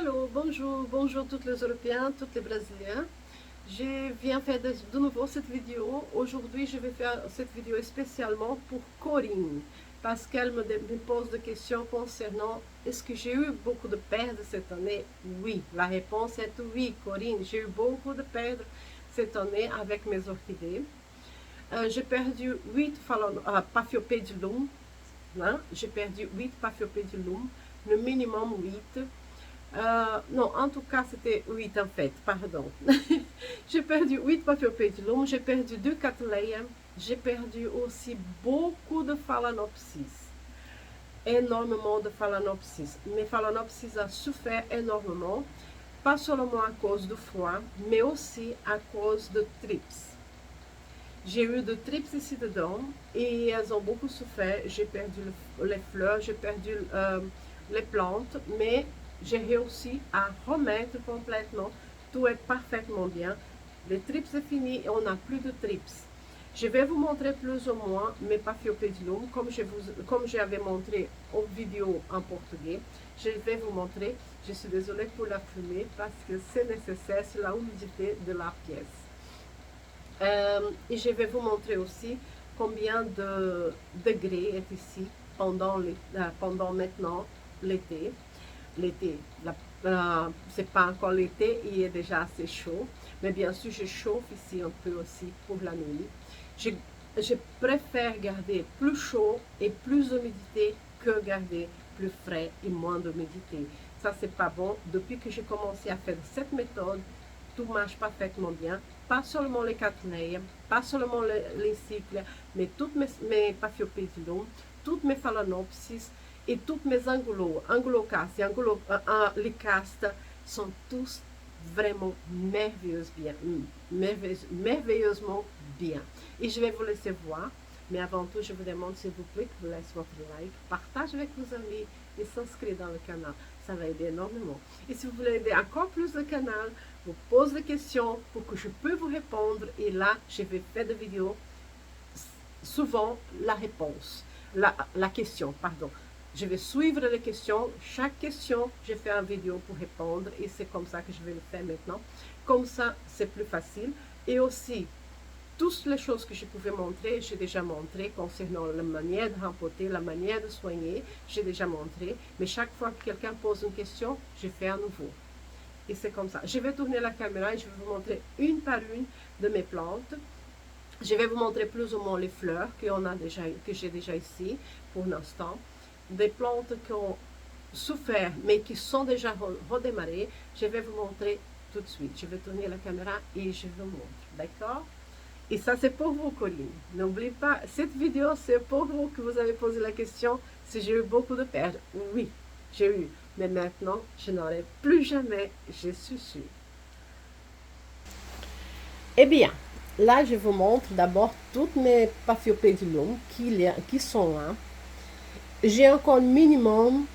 Allô, bonjour, bonjour tous les Européens, tous les Brésiliens. Je viens faire de nouveau cette vidéo. Aujourd'hui, je vais faire cette vidéo spécialement pour Corinne, parce qu'elle me pose des questions concernant est-ce que j'ai eu beaucoup de pertes cette année? Oui, la réponse est oui, Corinne, j'ai eu beaucoup de pertes cette année avec mes orchidées. J'ai perdu 8 paphiopédilum, hein? J'ai perdu 8 paphiopédilum, le minimum 8. Non, en tout cas, c'était 8 en fait, pardon. J'ai perdu 8 paphiopédilum, j'ai perdu 2 cattleyas, j'ai perdu aussi beaucoup de phalaenopsis. Énormément de phalaenopsis. Mes phalaenopsis ont souffert énormément, pas seulement à cause du froid, mais aussi à cause de trips. J'ai eu de trips ici dedans et elles ont beaucoup souffert. J'ai perdu les fleurs, j'ai perdu les plantes, mais j'ai réussi à remettre complètement. Tout est parfaitement bien. Les trips c'est fini et on n'a plus de trips. Je vais vous montrer plus ou moins mes paphiopédilum comme j'avais montré en vidéo en portugais. Je vais vous montrer. Je suis désolée pour la fumée parce que c'est nécessaire, c'est la humidité de la pièce. Et je vais vous montrer aussi combien de degrés est ici pendant maintenant l'été. L'été, c'est pas encore l'été, il est déjà assez chaud, mais bien sûr je chauffe ici un peu aussi pour la nuit. Je préfère garder plus chaud et plus d'humidité que garder plus frais et moins d'humidité. Ça c'est pas bon. Depuis que j'ai commencé à faire cette méthode, tout marche parfaitement bien. Pas seulement les cattleyas, pas seulement les cycles, mais toutes mes paphiopédilum, toutes mes phalaenopsis et toutes mes angulocastes et angulolicastes sont tous vraiment merveilleusement bien. Et je vais vous laisser voir. Mais avant tout, je vous demande s'il vous plaît que vous laissez votre like, partagez avec vos amis et s'inscrivez dans le canal. Ça va aider énormément. Et si vous voulez aider encore plus le canal, vous posez des questions pour que je puisse vous répondre. Et là, je vais faire des vidéos souvent la réponse, la question, pardon. Je vais suivre les questions. Chaque question, je fais une vidéo pour répondre. Et c'est comme ça que je vais le faire maintenant. Comme ça, c'est plus facile. Et aussi, toutes les choses que je pouvais montrer, j'ai déjà montré concernant la manière de rempoter, la manière de soigner, j'ai déjà montré. Mais chaque fois que quelqu'un pose une question, je fais à nouveau. Et c'est comme ça. Je vais tourner la caméra et je vais vous montrer une par une de mes plantes. Je vais vous montrer plus ou moins les fleurs que j'ai déjà ici pour l'instant. Des plantes qui ont souffert mais qui sont déjà redémarrées. Je vais vous montrer tout de suite. Je vais tourner la caméra et je vous montre. D'accord? Et ça, c'est pour vous, Corinne. N'oubliez pas, cette vidéo, c'est pour vous que vous avez posé la question si j'ai eu beaucoup de pertes. Oui, j'ai eu. Mais maintenant, je n'aurai plus jamais, je suis sûre. Eh bien, là, je vous montre d'abord toutes mes paphiopédilum qui sont là. J'ai encore minimum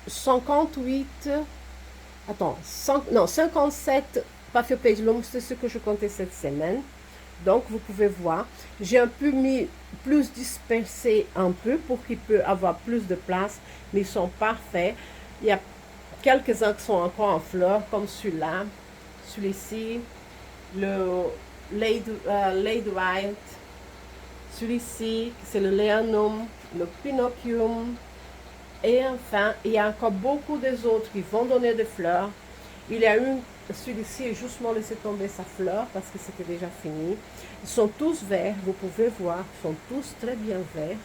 58, 57 paphiopédilum, c'est ce que je comptais cette semaine. Donc, vous pouvez voir, j'ai un peu mis plus dispersé un peu pour qu'il puisse avoir plus de place, mais ils sont parfaits. Il y a quelques-uns qui sont encore en fleurs, comme celui-là, celui-ci, le Lady White, celui-ci, c'est le Leanum, le Pinocchium, et enfin, il y a encore beaucoup des autres qui vont donner des fleurs. Il y a celui-ci est justement laissé tomber sa fleur parce que c'était déjà fini. Ils sont tous verts, vous pouvez voir, ils sont tous très bien verts.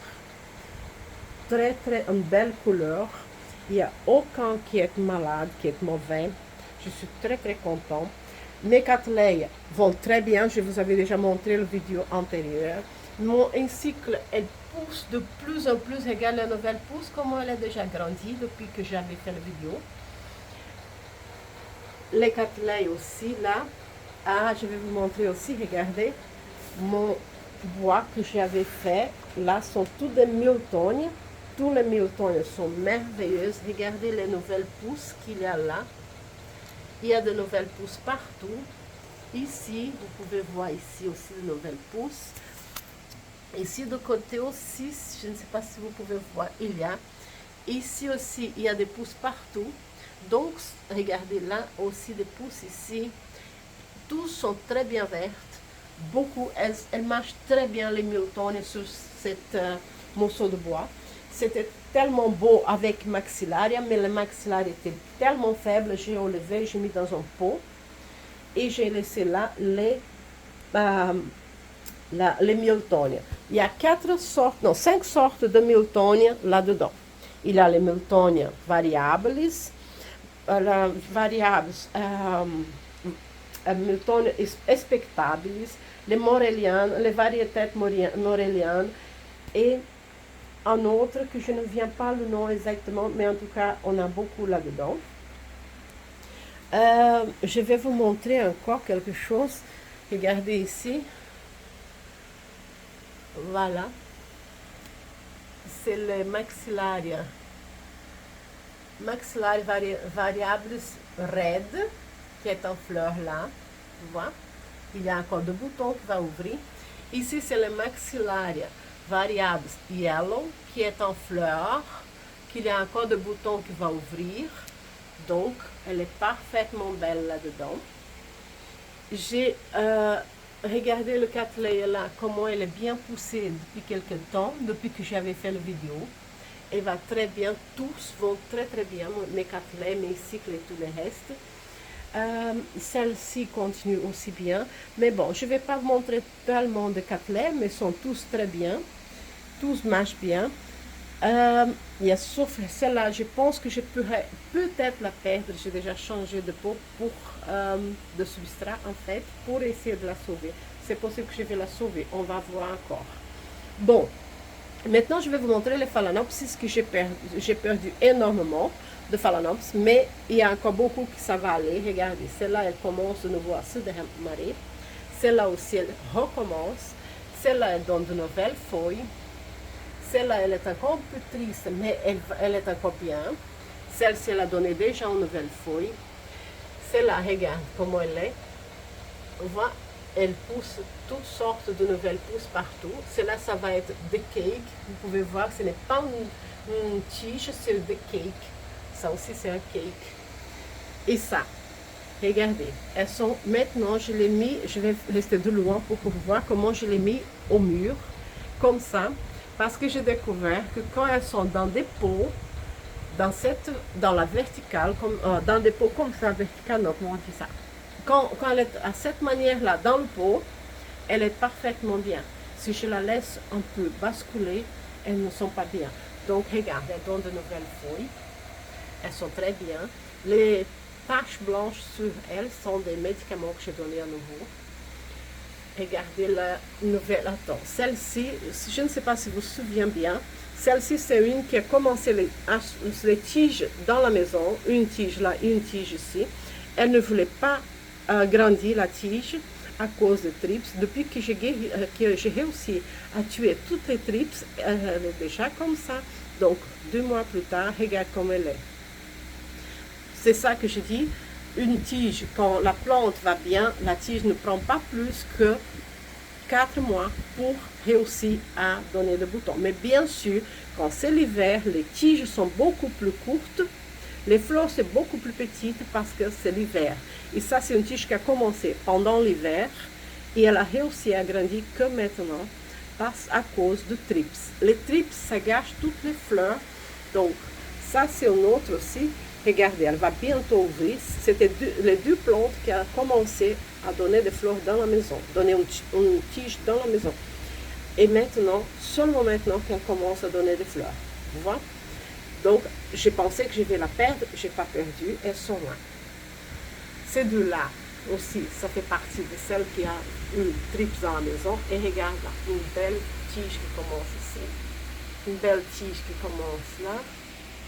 Très, une belle couleur. Il n'y a aucun qui est malade, qui est mauvais. Je suis très content. Mes cattleyas vont très bien, je vous avais déjà montré la vidéo antérieure. Mon encycle, elle pousse de plus en plus. Regarde la nouvelle pousse, comment elle a déjà grandi depuis que j'avais fait la vidéo. Les cattleyas aussi, là. Ah, je vais vous montrer aussi, regardez. Mon bois que j'avais fait, là, sont tous des miltonies. Tous les miltonies sont merveilleuses. Regardez les nouvelles pousses qu'il y a là. Il y a de nouvelles pousses partout. Ici, vous pouvez voir ici aussi de nouvelles pousses. Ici, de côté aussi, je ne sais pas si vous pouvez voir, il y a. Ici aussi, il y a des pousses partout. Donc, regardez là aussi des pousses ici. Tous sont très bien vertes. Beaucoup, elles marchent très bien les Miltonia sur cette morceau de bois. C'était tellement beau avec maxillaria, mais le maxillaire était tellement faible, j'ai enlevé, j'ai mis dans un pot et j'ai laissé là les Miltonia. Il y a 5 sortes de Miltonia là-dedans. Il y a les Miltonia variabilis, Miltonia expectabilis, les Morellianes, les variétés Morellianes et un autre que je ne viens pas le nom exactement, mais en tout cas, on a beaucoup là-dedans. Je vais vous montrer encore quelque chose. Regardez ici. Voilà. C'est le Maxillaria. Maxillaria variabilis red, qui est en fleur là. Tu vois? Il y a encore deux boutons qui vont ouvrir. Ici, c'est le Maxillaria variabilis yellow, qui est en fleur, qu'il y a encore deux boutons qui vont ouvrir. Donc, elle est parfaitement belle là-dedans. J'ai regardé le cattleya là, comment elle est bien poussée depuis quelques temps, depuis que j'avais fait la vidéo. Elle va très bien, tous vont très très bien, mes cattleyas, mes cycles et tout le reste. Celle-ci continue aussi bien, mais bon, je ne vais pas vous montrer tellement de cattleyas, mais ils sont tous très bien, tous marchent bien. Il y a sauf celle-là, je pense que je pourrais peut-être la perdre. J'ai déjà changé de pot de substrat en fait pour essayer de la sauver. C'est possible que je vais la sauver, on va voir encore. Bon, maintenant je vais vous montrer les Phalaenopsis que j'ai perdu énormément de Phalaenopsis, mais il y a encore beaucoup que ça va aller. Regardez, celle-là elle commence de nouveau à se démarrer. Celle-là aussi elle recommence. Celle-là elle donne de nouvelles feuilles. Celle-là, elle est encore plus triste, mais elle est encore bien. Celle-ci, elle a donné déjà une nouvelle feuille. Celle-là, regarde comment elle est. On voit, elle pousse toutes sortes de nouvelles pousses partout. Celle-là, ça va être des cakes. Vous pouvez voir, ce n'est pas une tige, c'est des cakes. Ça aussi, c'est un cake. Et ça, regardez, elles sont, maintenant, je les mis, je vais rester de loin pour voir comment je les mis au mur, comme ça. Parce que j'ai découvert que quand elles sont dans des pots, dans la verticale, dans des pots comme ça, verticale, non, comment on dit ça? Quand elle est à cette manière-là dans le pot, elle est parfaitement bien. Si je la laisse un peu basculer, elles ne sont pas bien. Donc regarde, elles donnent de nouvelles feuilles. Elles sont très bien. Les taches blanches sur elles sont des médicaments que j'ai donnés à nouveau. Regardez la nouvelle. Attends, celle-ci, je ne sais pas si vous vous souvenez bien, celle-ci c'est une qui a commencé les tiges dans la maison, une tige là, une tige ici. Elle ne voulait pas grandir la tige à cause des trips. Depuis que j'ai réussi à tuer toutes les trips, elle est déjà comme ça. Donc 2 mois plus tard, regarde comme elle est. C'est ça que je dis. Une tige, quand la plante va bien, la tige ne prend pas plus que 4 mois pour réussir à donner des boutons. Mais bien sûr, quand c'est l'hiver, les tiges sont beaucoup plus courtes, les fleurs sont beaucoup plus petites parce que c'est l'hiver. Et ça, c'est une tige qui a commencé pendant l'hiver et elle a réussi à grandir que maintenant à cause de trips. Les trips, ça gâche toutes les fleurs. Donc, ça, c'est une autre aussi. Regardez, elle va bientôt ouvrir. C'était les 2 plantes qui ont commencé à donner des fleurs dans la maison, donner une tige dans la maison. Et maintenant, seulement maintenant qu'elle commence à donner des fleurs. Vous voyez? Donc, j'ai pensé que je vais la perdre. Je n'ai pas perdu. Elles sont là. Ces 2-là aussi, ça fait partie de celles qui a une tripe dans la maison. Et regarde là, une belle tige qui commence ici. Une belle tige qui commence là.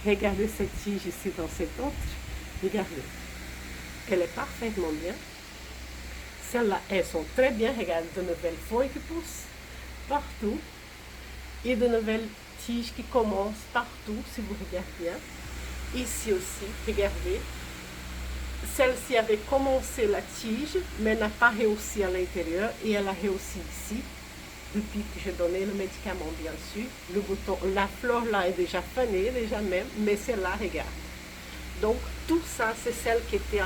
Regardez cette tige ici dans cette autre. Regardez. Elle est parfaitement bien. Celles-là, elles sont très bien. Regardez de nouvelles feuilles qui poussent partout. Et de nouvelles tiges qui commencent partout, si vous regardez bien. Ici aussi, regardez. Celle-ci avait commencé la tige, mais n'a pas réussi à l'intérieur. Et elle a réussi ici. Depuis que j'ai donné le médicament, bien sûr, le bouton, la fleur là est déjà fanée, déjà même, mais celle-là, regarde. Donc, tout ça, c'est celle qui était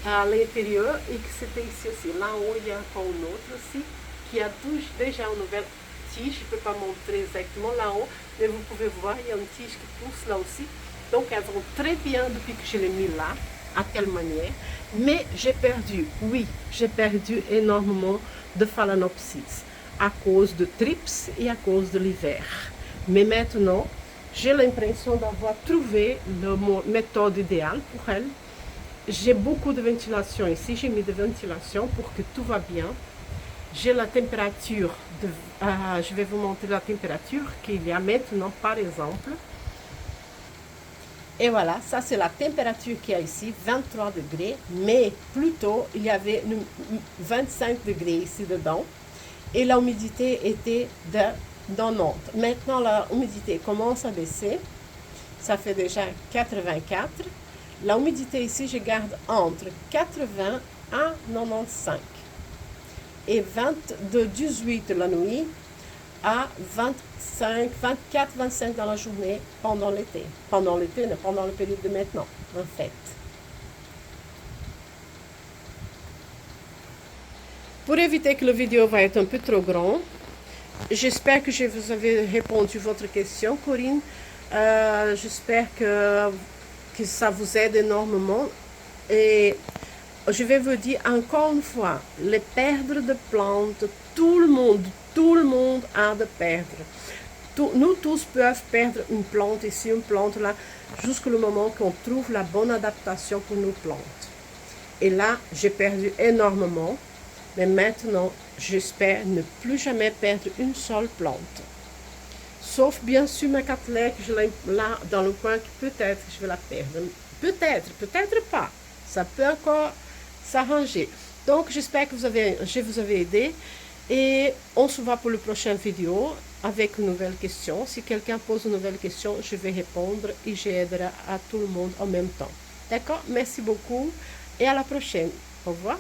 à l'intérieur et que c'était ici aussi. Là haut, il y a encore une autre aussi qui a déjà une nouvelle tige. Je ne peux pas montrer exactement là haut, mais vous pouvez voir, il y a une tige qui pousse là aussi. Donc, elles vont très bien depuis que je l'ai mis là, à telle manière. Mais j'ai perdu, oui, j'ai perdu énormément de phalaenopsis à cause de trips et à cause de l'hiver. Mais maintenant, j'ai l'impression d'avoir trouvé la méthode idéale pour elle. J'ai beaucoup de ventilation ici, j'ai mis de ventilation pour que tout va bien. J'ai la température, je vais vous montrer la température qu'il y a maintenant par exemple. Et voilà, ça c'est la température qu'il y a ici, 23 degrés, mais plutôt il y avait 25 degrés ici dedans et la humidité était de 90. Maintenant la humidité commence à baisser, ça fait déjà 84. La humidité ici, je garde entre 80 à 95 et de 18 la nuit à 25, 24, 25 dans la journée pendant l'été. Pendant l'été, pendant la période de maintenant, en fait. Pour éviter que la vidéo va être un peu trop grande, j'espère que je vous avais répondu à votre question, Corinne. J'espère que ça vous aide énormément. Et je vais vous dire encore une fois, les perdre de plantes, tout le monde a de perdre. Nous tous peuvent perdre une plante ici, une plante là, jusqu'au moment qu'on trouve la bonne adaptation pour nos plantes. Et là, j'ai perdu énormément, mais maintenant, j'espère ne plus jamais perdre une seule plante. Sauf bien sûr ma catteleya que je l'ai là dans le coin, que peut-être je vais la perdre. Peut-être pas. Ça peut encore s'arranger. Donc j'espère que je vous avais aidé. Et on se voit pour la prochaine vidéo avec une nouvelle question. Si quelqu'un pose une nouvelle question, je vais répondre et j'aiderai à tout le monde en même temps. D'accord? Merci beaucoup et à la prochaine. Au revoir.